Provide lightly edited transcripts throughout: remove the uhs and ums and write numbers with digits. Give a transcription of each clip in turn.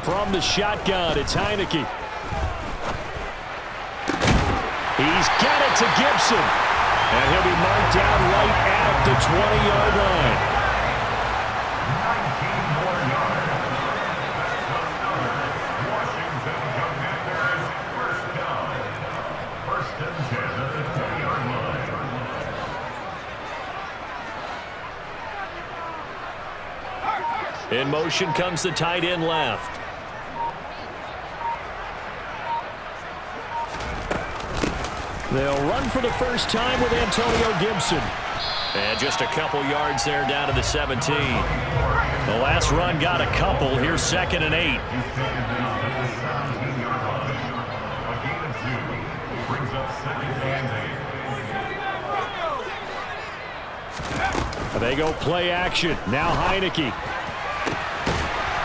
From the shotgun, it's Heineke. He's got it to Gibson. And he'll be marked down right at the 20-yard line. 19 more yards. Washington Commanders first down. First and 10 at the 20-yard line. In motion comes the tight end left. They'll run for the first time with Antonio Gibson. And just a couple yards there down to the 17. The last run got a couple. Here's 2nd and 8. They go play action. Now Heineke.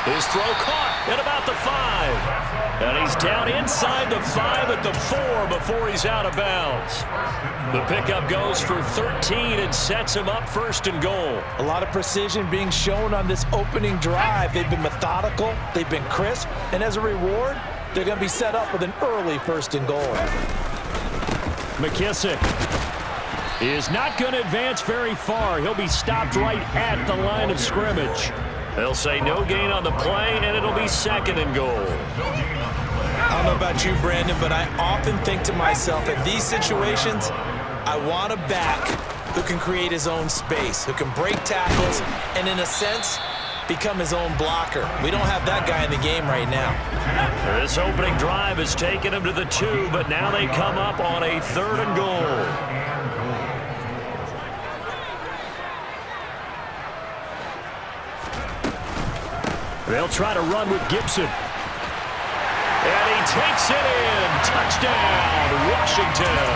His throw caught at about the 5. And he's down inside the 5 at the 4 before he's out of bounds. The pickup goes for 13 and sets him up 1st and goal. A lot of precision being shown on this opening drive. They've been methodical, they've been crisp, and as a reward, they're going to be set up with an early 1st and goal. McKissick is not going to advance very far. He'll be stopped right at the line of scrimmage. They'll say no gain on the play, and it'll be 2nd and goal. I don't know about you, Brandon, but I often think to myself, in these situations, I want a back who can create his own space, who can break tackles, and in a sense, become his own blocker. We don't have that guy in the game right now. This opening drive has taken him to the 2, but now they come up on a 3rd and goal. They'll try to run with Gibson. And he takes it in. Touchdown, Washington.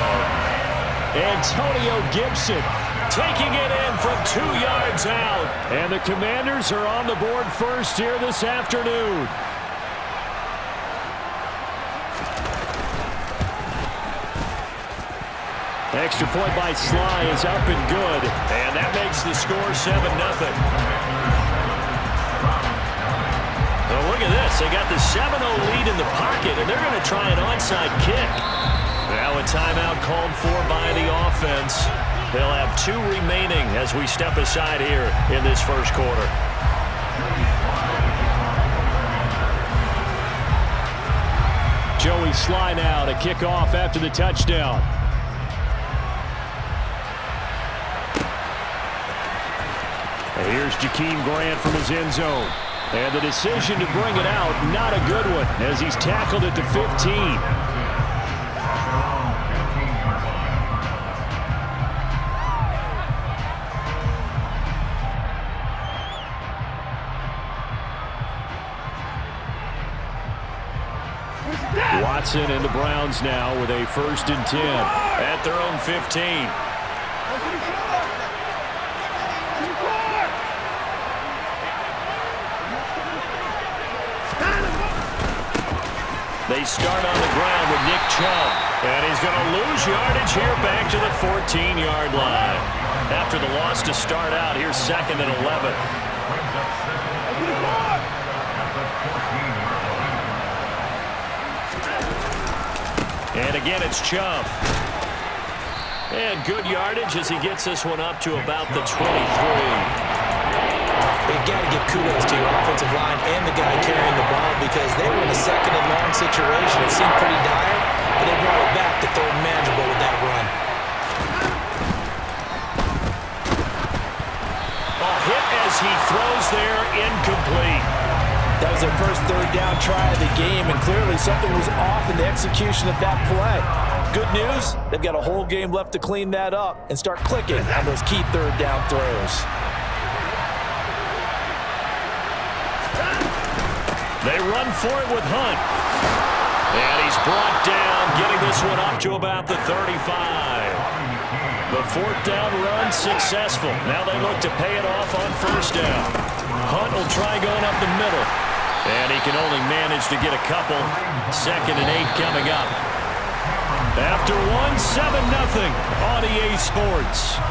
Antonio Gibson taking it in from 2 yards out. And the Commanders are on the board first here this afternoon. Extra point by Sly is up and good. And that makes the score 7-0. Well, look at this. They got the 7-0 lead in the pocket, and they're going to try an onside kick. Now a timeout called for by the offense. They'll have 2 remaining as we step aside here in this first quarter. Joey Sly now to kick off after the touchdown. And here's Jakeem Grant from his end zone. And the decision to bring it out, not a good one, as he's tackled at the 15. Watson and the Browns now with a 1st and 10 at their own 15. They start on the ground with Nick Chubb. And he's going to lose yardage here back to the 14-yard line. After the loss to start out, here's 2nd and 11. And again, it's Chubb. And good yardage as he gets this one up to about the 23. You got to give kudos to your offensive line and the guy carrying the ball because they were in a 2nd and long situation. It seemed pretty dire, but they brought it back to 3rd and manageable with that run. A hit as he throws there, incomplete. That was their first 3rd down try of the game, and clearly something was off in the execution of that play. Good news, they've got a whole game left to clean that up and start clicking on those key 3rd down throws. They run for it with Hunt. And he's brought down, getting this one up to about the 35. The 4th down run successful. Now they look to pay it off on 1st down. Hunt will try going up the middle. And he can only manage to get a couple. 2nd and 8 coming up. After one, 7-0 on EA Sports.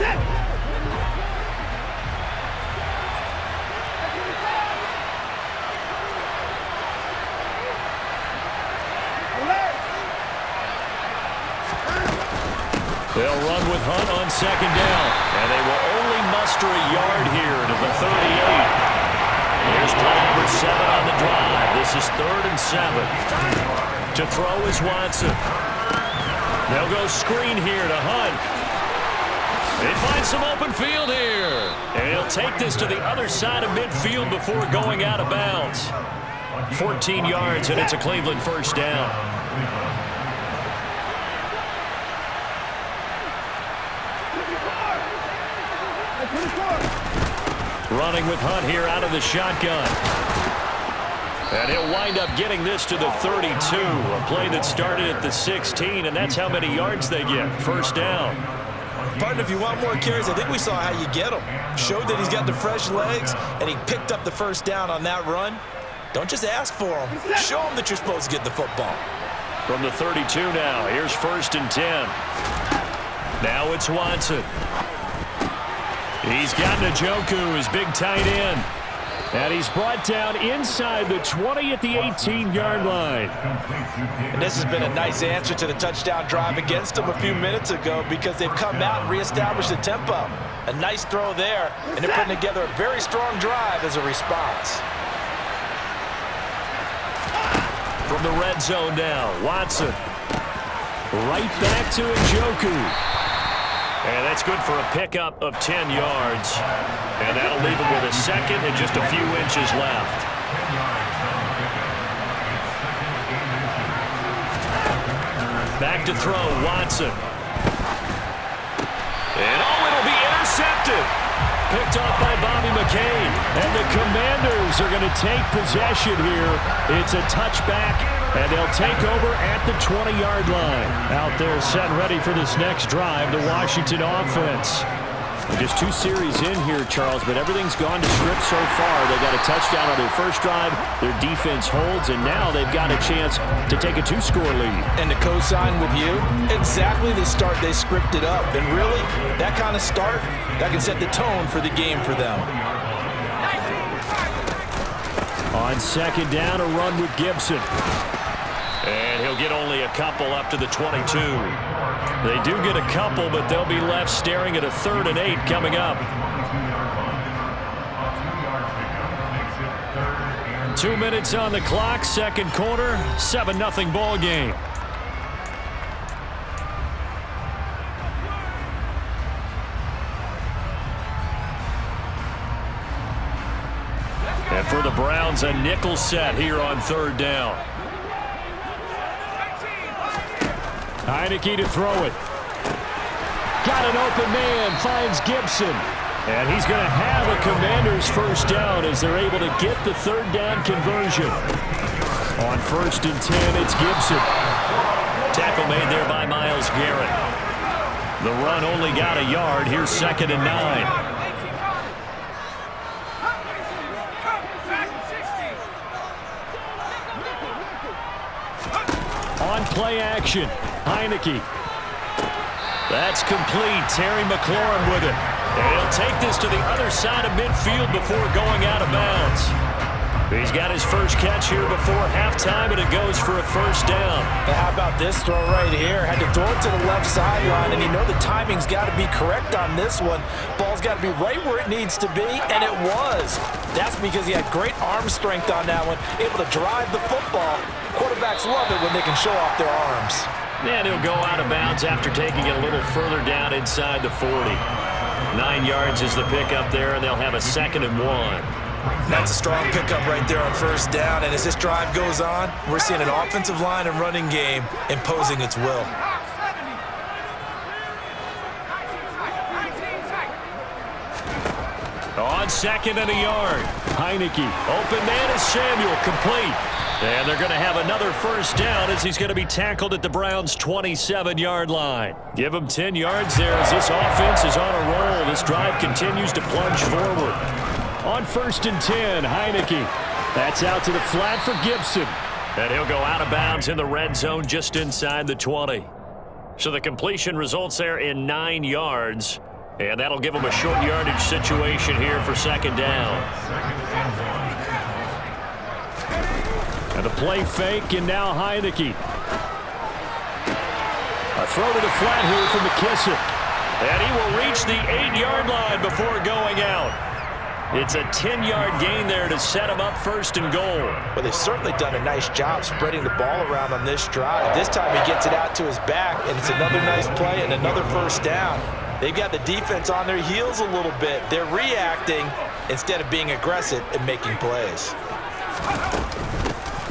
They'll run with Hunt on second down, and they will only muster a yard here to the 38. Here's play number 7 on the drive. This is 3rd and 7. To throw is Watson. They'll go screen here to Hunt. They find some open field here. And he'll take this to the other side of midfield before going out of bounds. 14 yards, and it's a Cleveland first down. Running with Hunt here out of the shotgun. And he'll wind up getting this to the 32. A play that started at the 16, and that's how many yards they get. First down. Partner, if you want more carries, I think we saw how you get them. Showed that he's got the fresh legs, and he picked up the first down on that run. Don't just ask for them. Show them that you're supposed to get the football. From the 32 now, here's 1st and 10. Now it's Watson. He's got Njoku, his big tight end. And he's brought down inside the 20 at the 18-yard line. And this has been a nice answer to the touchdown drive against them a few minutes ago because they've come out and reestablished the tempo. A nice throw there, and they're putting together a very strong drive as a response. From the red zone now, Watson. Right back to Njoku. And that's good for a pickup of 10 yards. And that'll leave him with a second and just a few inches left. Back to throw, Watson. And it'll be intercepted. Picked off by Bobby McCain. And the Commanders are going to take possession here. It's a touchback, and they'll take over at the 20-yard line. Out there set ready for this next drive, the Washington offense. Just 2 series in here, Charles, but everything's gone to script so far. They got a touchdown on their first drive. Their defense holds, and now they've got a chance to take a 2-score lead. And to co-sign with you, exactly the start they scripted up. And really, that kind of start, that can set the tone for the game for them. On second down, a run with Gibson. And he'll get only a couple up to the 22. They do get a couple, but they'll be left staring at a 3rd and 8 coming up. 2 minutes on the clock, second quarter, 7-0 ball game. And for the Browns, a nickel set here on 3rd down. Heineke to throw it. Got an open man, finds Gibson. And he's going to have a Commanders first down as they're able to get the 3rd down conversion. On 1st and 10, it's Gibson. Tackle made there by Myles Garrett. The run only got a yard. Here's 2nd and 9. On play action, Heineke. That's complete. Terry McLaurin with it. And he'll take this to the other side of midfield before going out of bounds. He's got his first catch here before halftime, and it goes for a first down. And how about this throw right here? Had to throw it to the left sideline, and you know the timing's got to be correct on this one. Ball's got to be right where it needs to be, and it was. That's because he had great arm strength on that one, able to drive the football. Quarterbacks love it when they can show off their arms. And he'll go out of bounds after taking it a little further down inside the 40. 9 yards is the pickup there, and they'll have a 2nd and 1. That's a strong pickup right there on first down, and as this drive goes on, we're seeing an offensive line and running game imposing its will. On 2nd and a yard, Heineke. Open man is Samuel, complete. And they're going to have another first down as he's going to be tackled at the Browns' 27-yard line. Give him 10 yards there as this offense is on a roll. This drive continues to plunge forward. On 1st and 10, Heineke. That's out to the flat for Gibson. And he'll go out of bounds in the red zone just inside the 20. So the completion results there in 9 yards. And that'll give them a short yardage situation here for second down. And a play fake, and now Heineke. A throw to the flat here from McKissick. And he will reach the 8-yard line before going out. It's a 10-yard gain there to set him up first and goal. Well, they've certainly done a nice job spreading the ball around on this drive. This time he gets it out to his back, and it's another nice play and another first down. They've got the defense on their heels a little bit. They're reacting instead of being aggressive and making plays.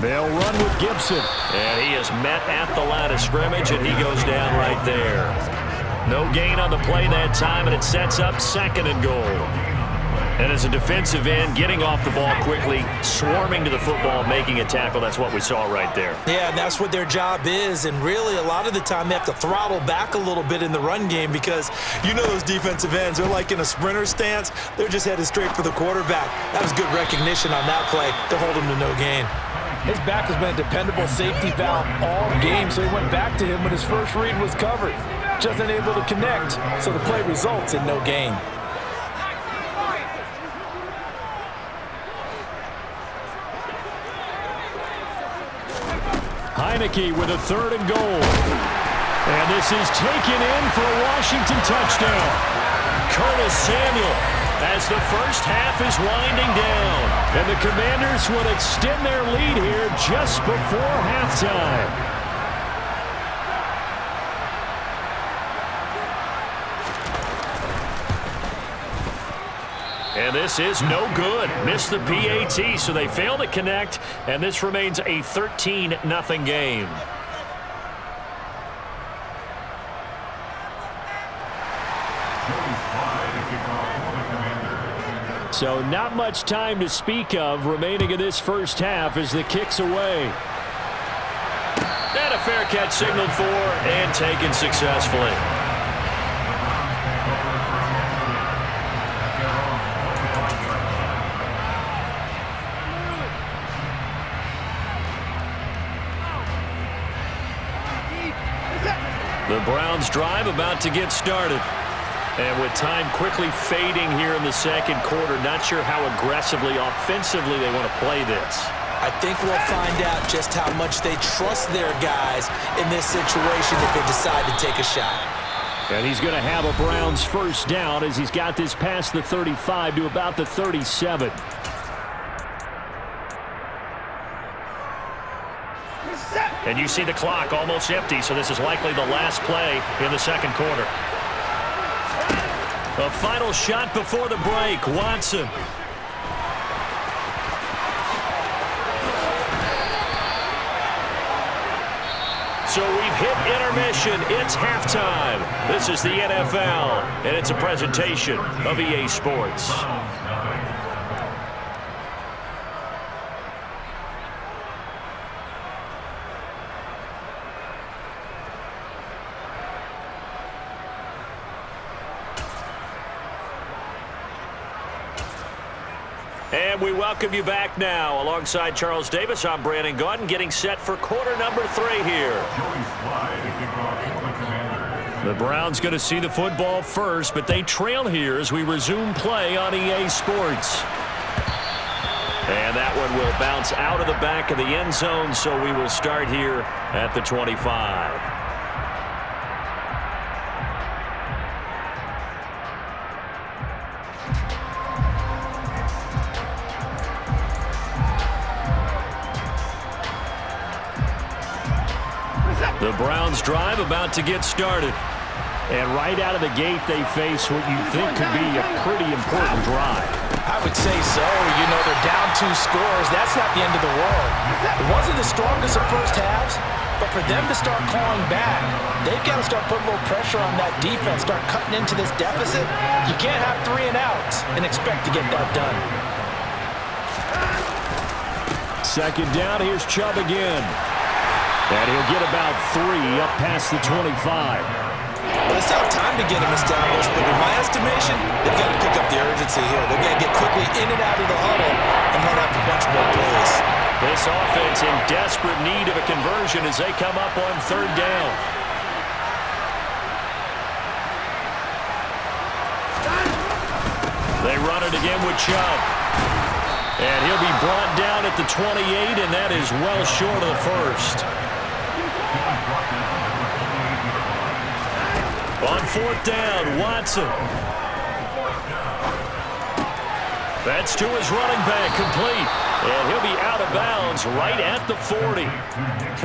They'll run with Gibson. And he is met at the line of scrimmage, and he goes down right there. No gain on the play that time, and it sets up second and goal. And as a defensive end, getting off the ball quickly, swarming to the football, making a tackle, that's what we saw right there. Yeah, and that's what their job is. And really, a lot of the time, they have to throttle back a little bit in the run game because you know those defensive ends, they're like in a sprinter stance. They're just headed straight for the quarterback. That was good recognition on that play to hold him to no gain. His back has been a dependable safety valve all game, so he went back to him when his first read was covered. Just unable to connect, so the play results in no gain. Heineke with a third and goal. And this is taken in for a Washington touchdown. Curtis Samuel as the first half is winding down. And the Commanders will extend their lead here just before halftime. And this is no good. Missed the PAT, so they fail to connect, and this remains a 13-0 game. So not much time to speak of remaining in this first half as the kick's away. And a fair catch signaled for and taken successfully. The Browns drive about to get started. And with time quickly fading here in the second quarter, not sure how aggressively, offensively they want to play this. I think we'll find out just how much they trust their guys in this situation if they decide to take a shot. And he's going to have a Browns first down as he's got this past the 35 to about the 37. And you see the clock almost empty, so this is likely the last play in the second quarter. A final shot before the break, Watson. So we've hit intermission. It's halftime. This is the NFL, and it's a presentation of EA Sports. And we welcome you back now. Alongside Charles Davis, I'm Brandon Gaudin, getting set for quarter number 3 here. The Browns going to see the football first, but they trail here as we resume play on EA Sports. And that one will bounce out of the back of the end zone, so we will start here at the 25. The Browns drive about to get started. And right out of the gate, they face what you think could be a pretty important drive. I would say so. You know, they're down 2 scores. That's not the end of the world. It wasn't the strongest of first halves, but for them to start clawing back, they've got to start putting a little pressure on that defense, start cutting into this deficit. You can't have 3 and outs and expect to get that done. Second down, here's Chubb again. And he'll get about 3 up past the 25. Well, they still have time to get him established, but in my estimation, they've got to pick up the urgency here. They've got to get quickly in and out of the huddle and run up a bunch more plays. This offense in desperate need of a conversion as they come up on third down. They run it again with Chubb. And he'll be brought down at the 28, and that is well short of the first. On 4th down, Watson. That's to his running back, complete. And he'll be out of bounds right at the 40.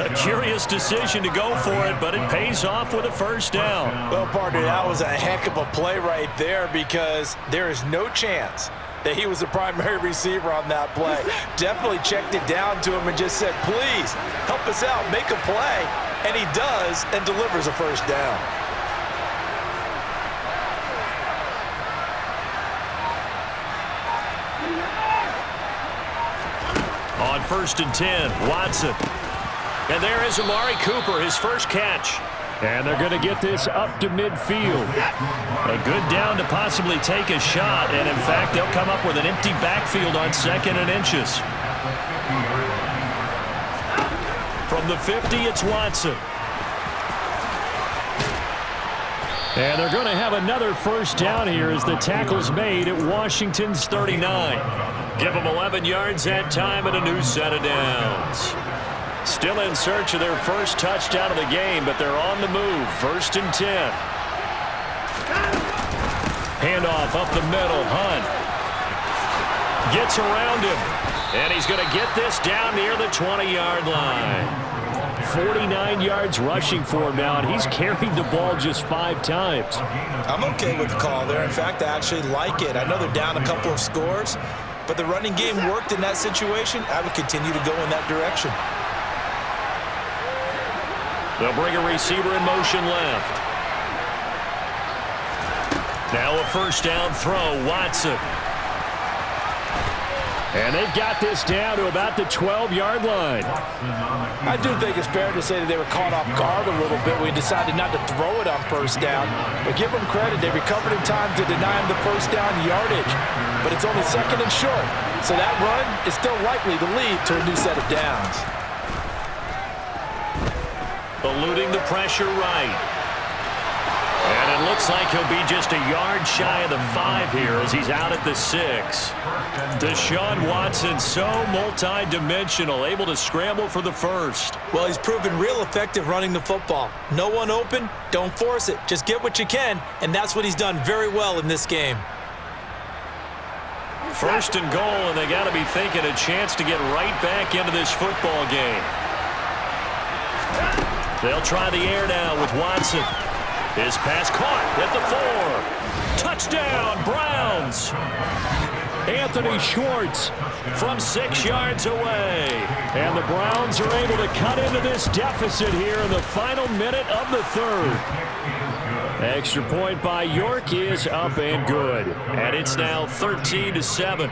A curious decision to go for it, but it pays off with a first down. Well, partner, that was a heck of a play right there because there is no chance that he was the primary receiver on that play. Definitely checked it down to him and just said, please, help us out, make a play. And he does and delivers a first down. On 1st and 10, Watson. And there is Amari Cooper, his first catch. And they're going to get this up to midfield. A good down to possibly take a shot. And, in fact, they'll come up with an empty backfield on 2nd and inches. From the 50, it's Watson. And they're going to have another first down here as the tackle's made at Washington's 39. Give them 11 yards that time and a new set of downs. Still in search of their first touchdown of the game, but they're on the move. 1st and 10. Handoff up the middle. Hunt gets around him, and he's going to get this down near the 20-yard line. 49 yards rushing for him now, and he's carried the ball just 5 times. I'm okay with the call there. In fact, I actually like it. I know they're down a couple of scores, but the running game worked in that situation. I would continue to go in that direction. They'll bring a receiver in motion left. Now a first down throw, Watson. And they've got this down to about the 12-yard line. I do think it's fair to say that they were caught off guard a little bit. We decided not to throw it on first down. But give them credit. They recovered in time to deny him the first down yardage. But it's only 2nd and short. So that run is still likely to lead to a new set of downs. Eluding the pressure right. And it looks like he'll be just a yard shy of the 5 here as he's out at the 6. Deshaun Watson, so multi-dimensional, able to scramble for the first. Well, he's proven real effective running the football. No one open, don't force it. Just get what you can, and that's what he's done very well in this game. 1st and goal, and they got to be thinking a chance to get right back into this football game. They'll try the air now with Watson. His pass caught at the 4. Touchdown, Browns. Anthony Schwartz from 6 yards away. And the Browns are able to cut into this deficit here in the final minute of the 3rd. Extra point by York is up and good. And it's now 13-7.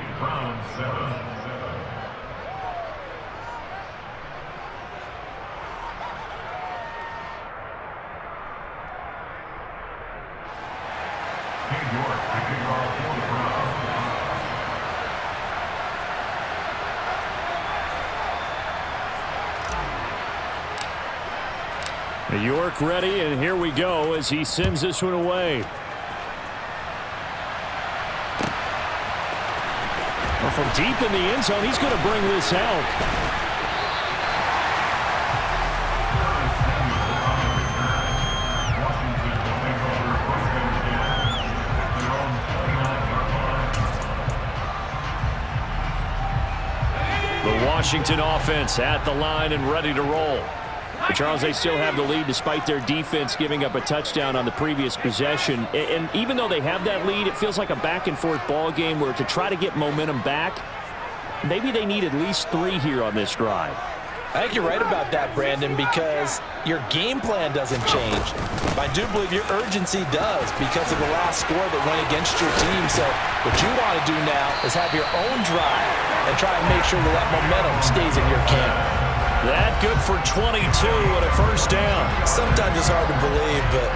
York ready, and here we go as he sends this one away. Well, from deep in the end zone, he's going to bring this out. The Washington offense at the line and ready to roll. But Charles, they still have the lead despite their defense giving up a touchdown on the previous possession. And even though they have that lead, it feels like a back-and-forth ball game where to try to get momentum back, maybe they need at least 3 here on this drive. I think you're right about that, Brandon, because your game plan doesn't change. But I do believe your urgency does because of the last score that went against your team. So what you want to do now is have your own drive and try and make sure that momentum stays in your camp. That good for 22 and a first down. Sometimes it's hard to believe, but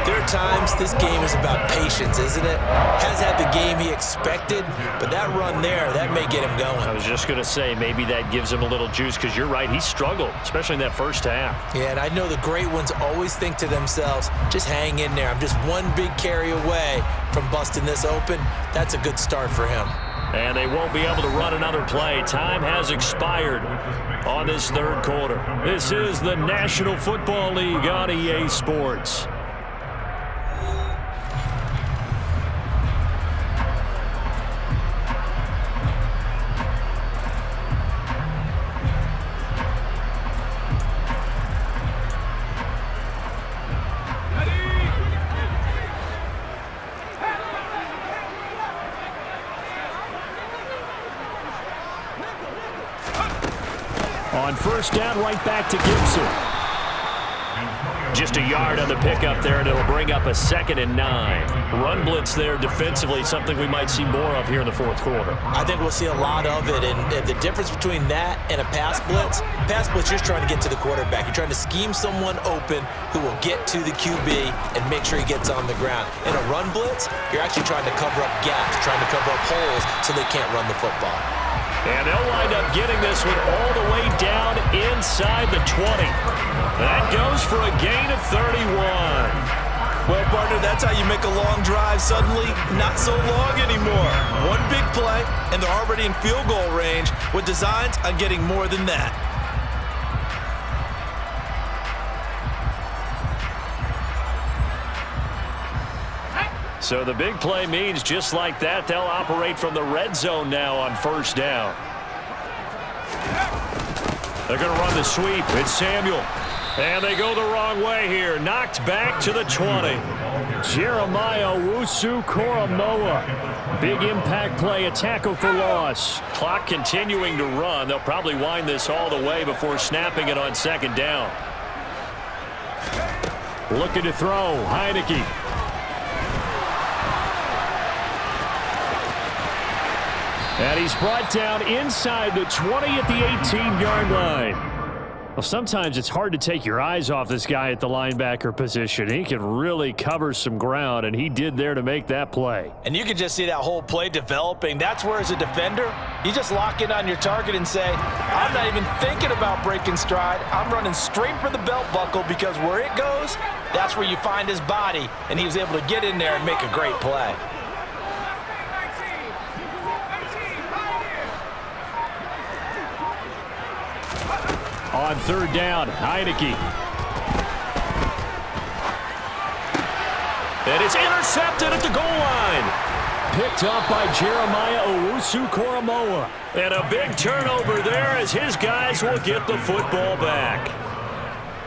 there are times this game is about patience, isn't it? Has had the game he expected, but that run there, that may get him going. I was just going to say, maybe that gives him a little juice, because you're right, he struggled, especially in that first half. Yeah, and I know the great ones always think to themselves, just hang in there. I'm just one big carry away from busting this open. That's a good start for him. And they won't be able to run another play. Time has expired on this third quarter. This is the National Football League on EA Sports. On first down, right back to Gibson. Just a yard on the pickup there, and it'll bring up a 2nd and 9. Run blitz there defensively, something we might see more of here in the fourth quarter. I think we'll see a lot of it, and the difference between that and a pass blitz, you're just trying to get to the quarterback. You're trying to scheme someone open who will get to the QB and make sure he gets on the ground. In a run blitz, you're actually trying to cover up gaps, trying to cover up holes so they can't run the football. And they'll wind up getting this one all the way down inside the 20. That goes for a gain of 31. Well, partner, that's how you make a long drive suddenly not so long anymore. One big play, and they're already in field goal range with designs on getting more than that. So the big play means just like that, they'll operate from the red zone now on first down. They're going to run the sweep. It's Samuel. And they go the wrong way here. Knocked back to the 20. Jeremiah Owusu-Koramoah. Big impact play, a tackle for loss. Clock continuing to run. They'll probably wind this all the way before snapping it on second down. Looking to throw. Heineke. And he's brought down inside the 20 at the 18-yard line. Well, sometimes it's hard to take your eyes off this guy at the linebacker position. He can really cover some ground, and he did there to make that play. And you can just see that whole play developing. That's where, as a defender, you just lock in on your target and say, I'm not even thinking about breaking stride. I'm running straight for the belt buckle, because where it goes, that's where you find his body. And he was able to get in there and make a great play. On third down, Heineke. And it's intercepted at the goal line. Picked up by Jeremiah Owusu-Koramoah. And a big turnover there as his guys will get the football back.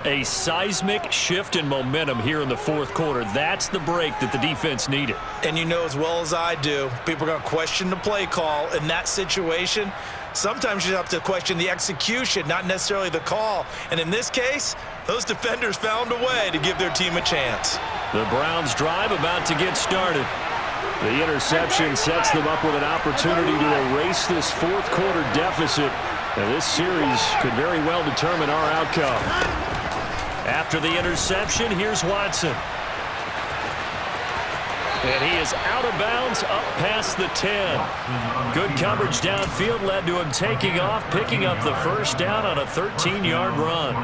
A seismic shift in momentum here in the fourth quarter. That's the break that the defense needed. And you know as well as I do, people are going to question the play call in that situation. Sometimes you have to question the execution, not necessarily the call. And in this case, those defenders found a way to give their team a chance. The Browns drive about to get started. The interception sets them up with an opportunity to erase this fourth quarter deficit. And this series could very well determine our outcome. After the interception, here's Watson. And he is out of bounds up past the 10. Good coverage downfield led to him taking off, picking up the first down on a 13-yard run.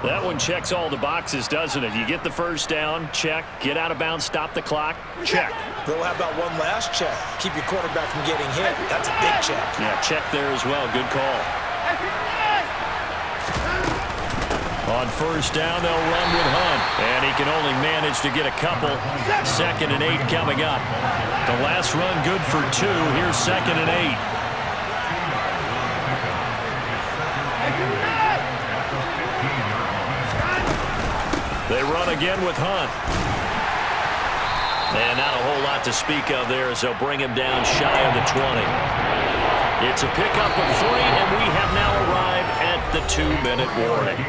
That one checks all the boxes, doesn't it? You get the first down, check. Get out of bounds, stop the clock, check. Though, how about one last check? Keep your quarterback from getting hit. That's a big check. Yeah, check there as well. Good call. On first down, they'll run with Hunt. And he can only manage to get a couple. 2nd and 8 coming up. The last run good for 2. Here's 2nd and 8. They run again with Hunt. And not a whole lot to speak of there as they'll bring him down shy of the 20. It's a pickup of 3, and we have now arrived at the 2-minute warning.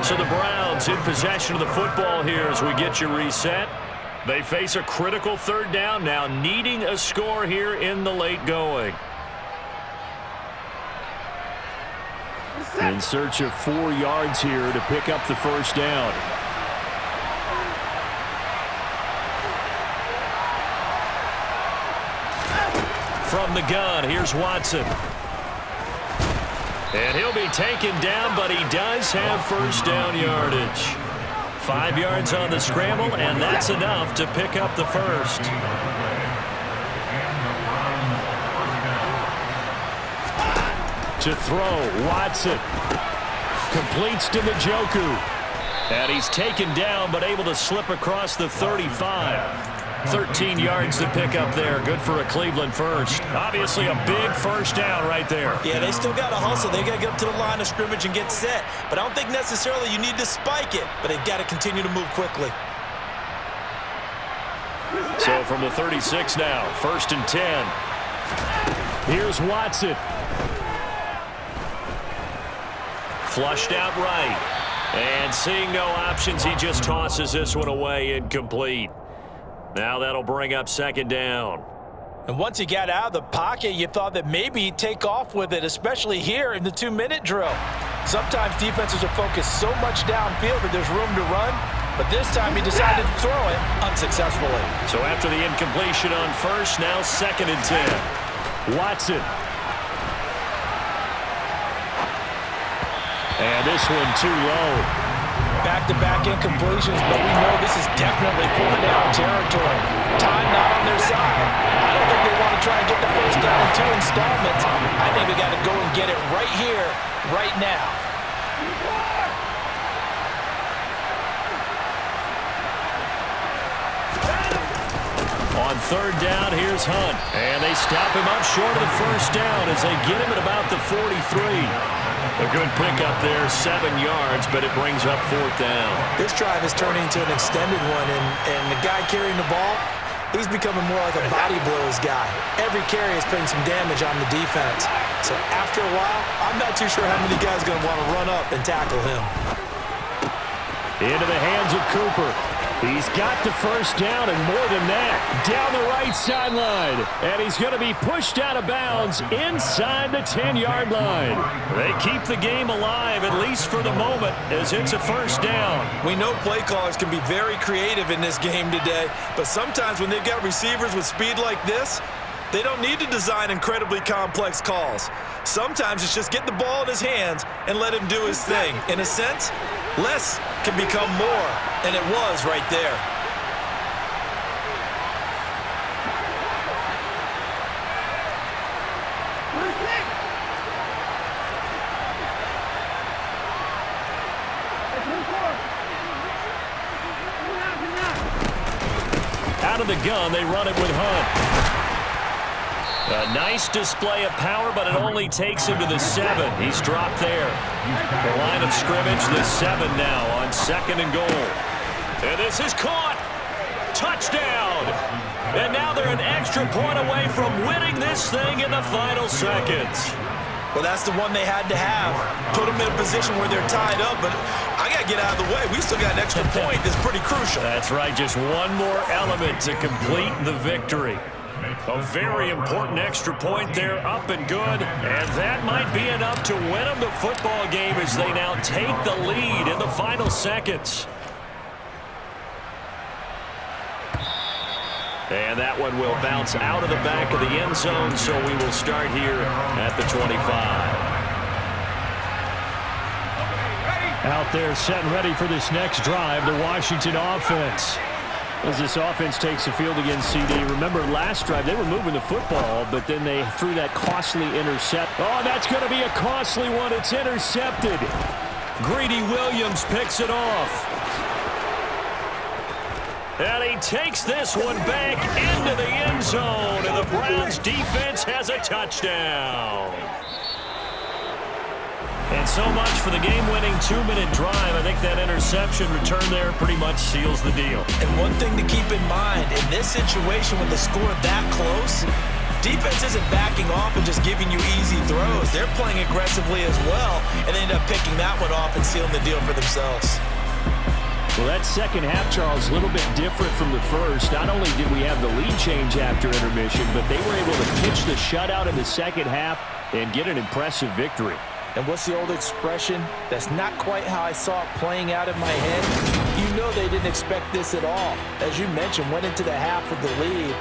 So the Browns in possession of the football here as we get you reset. They face a critical third down now, needing a score here in the late going. The In search of 4 yards here to pick up the first down. From the gun, here's Watson. And he'll be taken down, but he does have first down yardage. 5 yards on the scramble, and that's enough to pick up the first. To throw, Watson. Completes to Njoku. And he's taken down, but able to slip across the 35. 13 yards to pick up there. Good for a Cleveland first. Obviously a big first down right there. Yeah, they still got to hustle. They got to get up to the line of scrimmage and get set. But I don't think necessarily you need to spike it. But they got to continue to move quickly. So from the 36 now, 1st and 10. Here's Watson. Flushed out right. And seeing no options, he just tosses this one away, incomplete. Now that'll bring up 2nd down. And once he got out of the pocket, you thought that maybe he'd take off with it, especially here in the 2-minute drill. Sometimes defenses are focused so much downfield that there's room to run, but this time he decided to throw it unsuccessfully. So after the incompletion on 1st, now 2nd and 10. Watson. And this one too low. Back-to-back incompletions, but we know this is definitely 4-down territory. Time not on their side. I don't think they want to try and get the first down in 2 installments. I think they got to go and get it right here, right now. On 3rd down, here's Hunt. And they stop him up short of the first down as they get him at about the 43. A good pickup there, 7 yards, but it brings up 4th down. This drive is turning into an extended one, and the guy carrying the ball, he's becoming more like a body blows guy. Every carry is putting some damage on the defense. So after a while, I'm not too sure how many guys are going to want to run up and tackle him. Into the hands of Cooper. He's got the first down and more than that. Down the right sideline. And he's going to be pushed out of bounds inside the 10-yard line. They keep the game alive, at least for the moment, as it's a first down. We know play callers can be very creative in this game today, but sometimes when they've got receivers with speed like this, they don't need to design incredibly complex calls. Sometimes it's just get the ball in his hands and let him do his thing. In a sense, less can become more, and it was right there. Out of the gun, they run it with Hunt. A nice display of power, but it only takes him to the 7. He's dropped there. The line of scrimmage, the 7 now on 2nd and goal. And this is caught. Touchdown. And now they're an extra point away from winning this thing in the final seconds. Well, that's the one they had to have. Put them in a position where they're tied up, but I got to get out of the way. We still got an extra point that's pretty crucial. That's right, just one more element to complete the victory. A very important extra point there, up and good. And that might be enough to win them the football game as they now take the lead in the final seconds. And that one will bounce out of the back of the end zone, so we will start here at the 25. Out there set and ready for this next drive, the Washington offense. As this offense takes the field against CD. Remember last drive, they were moving the football, but then they threw that costly intercept. Oh, that's going to be a costly one. It's intercepted. Greedy Williams picks it off. And he takes this one back into the end zone, and the Browns defense has a touchdown. And so much for the game-winning 2-minute drive. I think that interception return there pretty much seals the deal. And one thing to keep in mind, in this situation with the score that close, defense isn't backing off and just giving you easy throws. They're playing aggressively as well, and they end up picking that one off and sealing the deal for themselves. Well, that second half, Charles, a little bit different from the first. Not only did we have the lead change after intermission, but they were able to pitch the shutout in the second half and get an impressive victory. And what's the old expression? That's not quite how I saw it playing out in my head. You know they didn't expect this at all. As you mentioned, went into the half with the lead.